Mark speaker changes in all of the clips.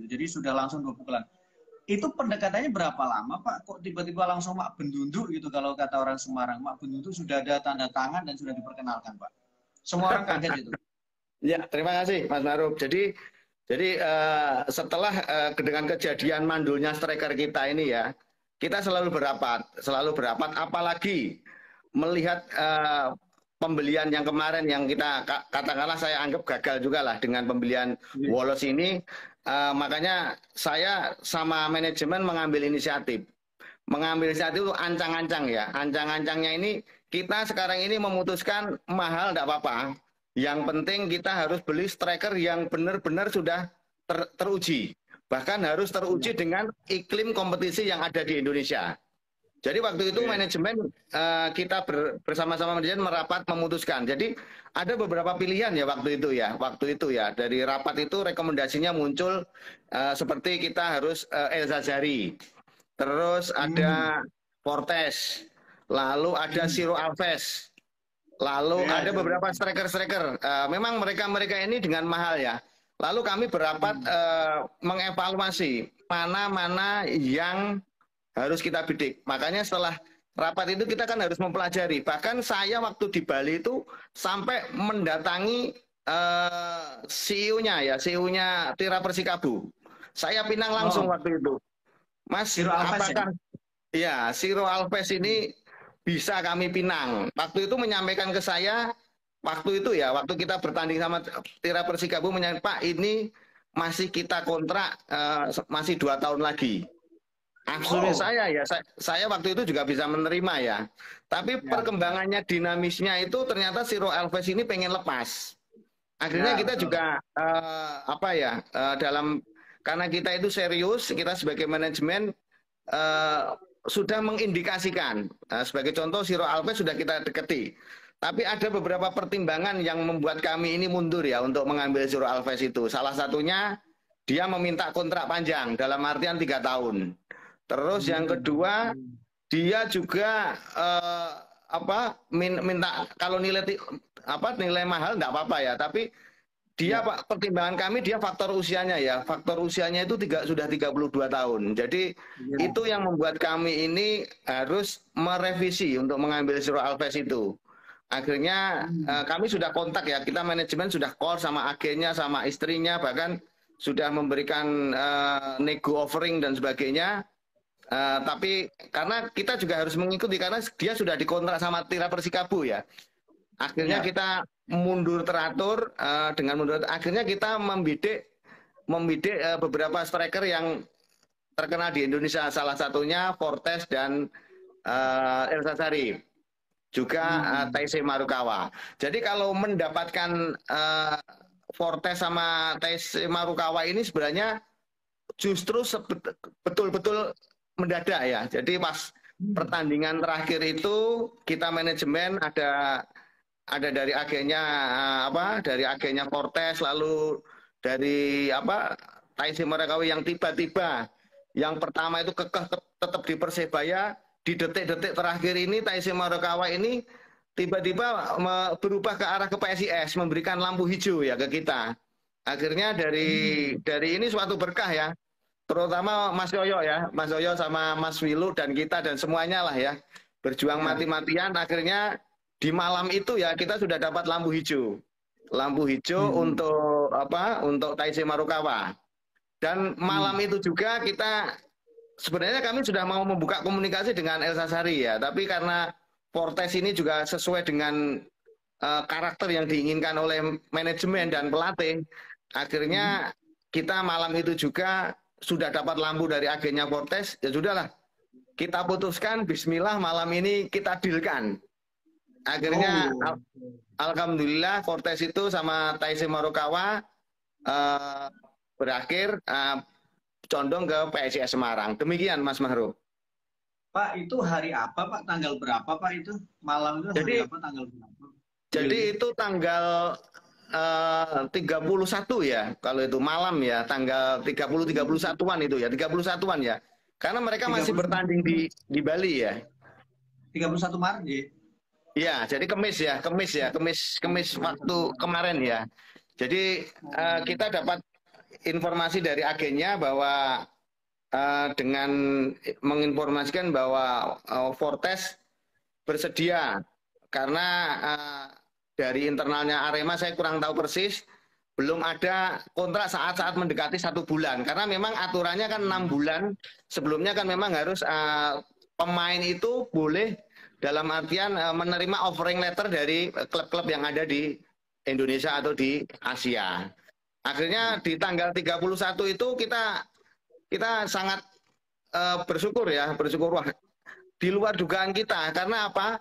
Speaker 1: Jadi sudah langsung 2 pukulan. Itu pendekatannya berapa lama Pak? Kok tiba-tiba langsung mak bendunduk gitu kalau kata orang Semarang. Mak bendunduk sudah ada tanda tangan dan sudah diperkenalkan Pak. Semua orang kaget itu.
Speaker 2: Ya, terima kasih Mas Maruf. Jadi setelah dengan kejadian mandulnya striker kita ini ya, kita selalu berapat, apalagi melihat pembelian yang kemarin yang kita katakanlah saya anggap gagal juga lah dengan pembelian Wolos ini, makanya saya sama manajemen mengambil inisiatif. Mengambil inisiatif itu ancang-ancang ya, ancang-ancangnya ini kita sekarang ini memutuskan mahal tidak apa-apa. Yang penting kita harus beli striker yang benar-benar sudah teruji. Bahkan harus teruji dengan iklim kompetisi yang ada di Indonesia. Jadi waktu itu manajemen kita bersama-sama manajemen merapat memutuskan. Jadi ada beberapa pilihan ya waktu itu ya. Waktu itu ya dari rapat itu rekomendasinya muncul seperti kita harus El Zazari. Terus ada Fortes. Lalu ada Ciro Alves. Lalu ada beberapa striker-striker. Memang mereka ini dengan mahal ya. Lalu kami berapat mengevaluasi mana-mana yang harus kita bidik. Makanya setelah rapat itu kita kan harus mempelajari. Bahkan saya waktu di Bali itu sampai mendatangi CEO-nya ya, CEO-nya Tira Persikabu. Saya pinang langsung waktu itu. Mas,
Speaker 1: Ciro Alves
Speaker 2: apakah ya Ciro Alves ini bisa kami pinang? Waktu itu menyampaikan ke saya, waktu itu ya, waktu kita bertanding sama Tira Persikabu menyampaikan, Pak ini masih kita kontrak masih 2 tahun lagi. Absolutnya saya ya, saya waktu itu juga bisa menerima ya. Tapi perkembangannya dinamisnya itu ternyata Ciro Alves ini pengen lepas. Akhirnya kita juga dalam karena kita itu serius, kita sebagai manajemen sudah mengindikasikan. Sebagai contoh Ciro Alves sudah kita deketi. Tapi ada beberapa pertimbangan yang membuat kami ini mundur ya untuk mengambil Ciro Alves itu. Salah satunya dia meminta kontrak panjang dalam artian 3 tahun. Terus yang kedua dia juga minta kalau nilai mahal enggak apa-apa ya, tapi dia Pak, pertimbangan kami dia faktor usianya ya. Faktor usianya itu sudah 32 tahun. Jadi itu yang membuat kami ini harus merevisi untuk mengambil Ciro Alves itu. Akhirnya kami sudah kontak ya, kita manajemen sudah call sama agennya, sama istrinya, bahkan sudah memberikan nego offering dan sebagainya. Tapi karena kita juga harus mengikuti karena dia sudah dikontrak sama Tira Persikabu ya. Akhirnya kita mundur teratur dengan mundur. Akhirnya kita membidik beberapa striker yang terkenal di Indonesia. Salah satunya Fortes dan El Sasari. Juga Taisei Marukawa. Jadi kalau mendapatkan Fortes sama Taisei Marukawa ini sebenarnya justru betul-betul mendadak ya. Jadi pas pertandingan terakhir itu kita manajemen ada dari agennya dari agennya Fortes, lalu dari Taisei Marukawa yang tiba-tiba yang pertama itu kekeh tetap di Persebaya, di detik-detik terakhir ini Taisei Marukawa ini tiba-tiba berubah ke arah ke PSIS, memberikan lampu hijau ya ke kita. Akhirnya dari ini suatu berkah ya, terutama Mas Yoyo ya, Mas Yoyo sama Mas Wilu dan kita dan semuanya lah ya, berjuang mati-matian. Akhirnya di malam itu ya kita sudah dapat lampu hijau untuk Taisei Marukawa. Dan malam itu juga kita sebenarnya kami sudah mau membuka komunikasi dengan El Sasari ya, tapi karena Fortes ini juga sesuai dengan karakter yang diinginkan oleh manajemen dan pelatih, akhirnya kita malam itu juga sudah dapat lampu dari agennya Fortes, ya sudahlah kita putuskan Bismillah malam ini kita dealkan. Akhirnya alhamdulillah Fortes itu sama Taisei Marukawa berakhir condong ke PSIS Semarang. Demikian Mas Mahru.
Speaker 1: Pak, itu hari apa Pak? Tanggal berapa Pak itu? Malam itu hari apa? Tanggal berapa?
Speaker 2: Jadi itu tanggal 31 ya. Kalau itu malam ya, tanggal 31-an itu ya, 31-an ya. Karena mereka masih bertanding di Bali ya.
Speaker 1: 31 Maret ya.
Speaker 2: Ya, jadi Kemis waktu kemarin ya. Jadi kita dapat informasi dari agennya bahwa dengan menginformasikan bahwa Fortes bersedia karena dari internalnya Arema saya kurang tahu persis, belum ada kontrak saat-saat mendekati 1 bulan karena memang aturannya kan 6 bulan sebelumnya kan memang harus pemain itu boleh dalam artian menerima offering letter dari klub-klub yang ada di Indonesia atau di Asia. Akhirnya di tanggal 31 itu kita sangat bersyukur wah di luar dugaan kita karena apa?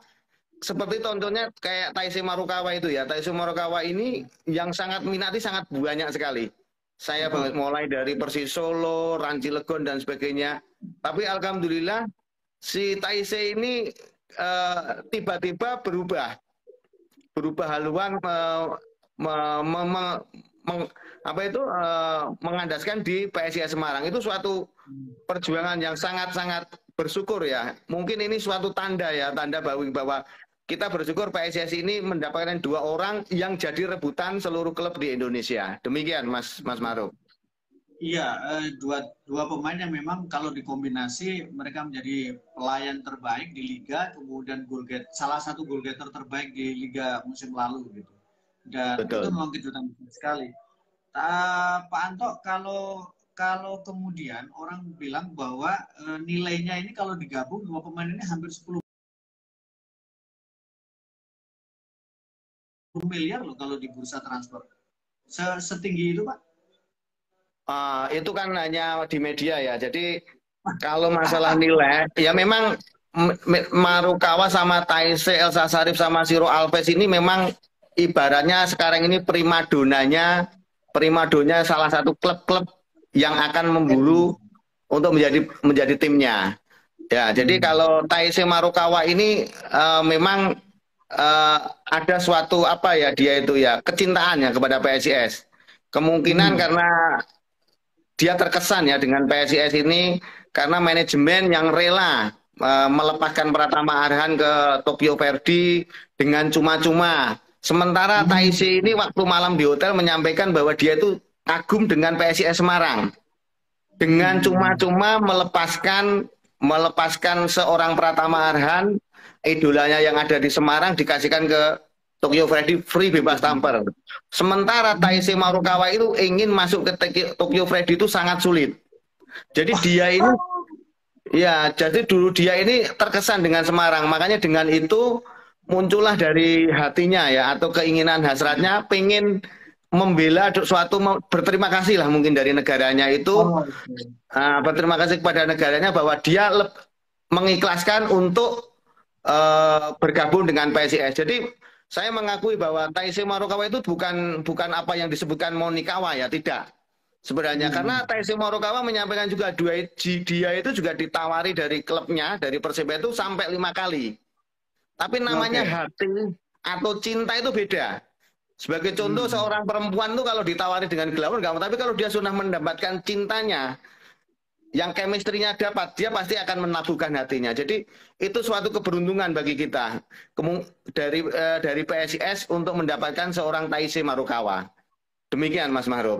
Speaker 2: Seperti contohnya kayak Taisei Marukawa itu ya. Taisei Marukawa ini yang sangat minati sangat banyak sekali. Saya mulai dari Persis Solo, Ranci Legon dan sebagainya. Tapi alhamdulillah si Taisei ini tiba-tiba berubah haluan mengandaskan di PSIS Semarang. Itu suatu perjuangan yang sangat-sangat bersyukur ya. Mungkin ini suatu tanda bahwa kita bersyukur PSIS ini mendapatkan 2 orang yang jadi rebutan seluruh klub di Indonesia. Demikian Mas Maruf.
Speaker 1: Iya, dua pemain yang memang kalau dikombinasi mereka menjadi pelayan terbaik di liga, kemudian salah satu goal getter terbaik di liga musim lalu gitu. Dan
Speaker 2: Betul.
Speaker 1: itu memang kejutan sekali. Pak Anto, kalau kemudian orang bilang bahwa nilainya ini kalau digabung 2 pemain ini hampir 10 miliar loh kalau di bursa transfer. Setinggi itu, Pak?
Speaker 2: Itu kan hanya di media ya. Jadi kalau masalah nilai, ya memang Marukawa sama Taisei, Elsa Sharif sama Siro Alves ini memang ibaratnya sekarang ini primadonanya salah satu klub-klub yang akan memburu untuk menjadi timnya. Ya, jadi kalau Taisei Marukawa ini memang ada suatu dia itu ya kecintaannya kepada PSIS. Kemungkinan karena dia terkesan ya dengan PSIS ini karena manajemen yang rela melepaskan Pratama Arhan ke Tokyo Verdy dengan cuma-cuma. Sementara Taisei ini waktu malam di hotel menyampaikan bahwa dia itu kagum dengan PSIS Semarang. Dengan cuma-cuma melepaskan seorang Pratama Arhan, idolanya yang ada di Semarang dikasihkan ke Tokyo Verdy free bebas tampar. Sementara Taisei Marukawa itu ingin masuk ke Tokyo Verdy itu sangat sulit. Jadi dulu dia ini terkesan dengan Semarang. Makanya dengan itu muncullah dari hatinya ya atau keinginan hasratnya pengen membela suatu berterima kasih lah mungkin dari negaranya itu berterima kasih kepada negaranya bahwa dia mengikhlaskan untuk bergabung dengan PSIS. Jadi saya mengakui bahwa Taisei Marukawa itu bukan apa yang disebutkan Monikawa ya, tidak. Sebenarnya karena Taisei Marukawa menyampaikan juga dia itu juga ditawari dari klubnya, dari Persebaya itu sampai 5 kali. Tapi namanya hati atau cinta itu beda. Sebagai contoh seorang perempuan tuh kalau ditawari dengan glamour nggak mau, tapi kalau dia sudah mendapatkan cintanya, yang chemistry-nya dapat, dia pasti akan menabuhkan hatinya. Jadi itu suatu keberuntungan bagi kita dari PSIS untuk mendapatkan seorang Taisei Marukawa. Demikian Mas Maruf.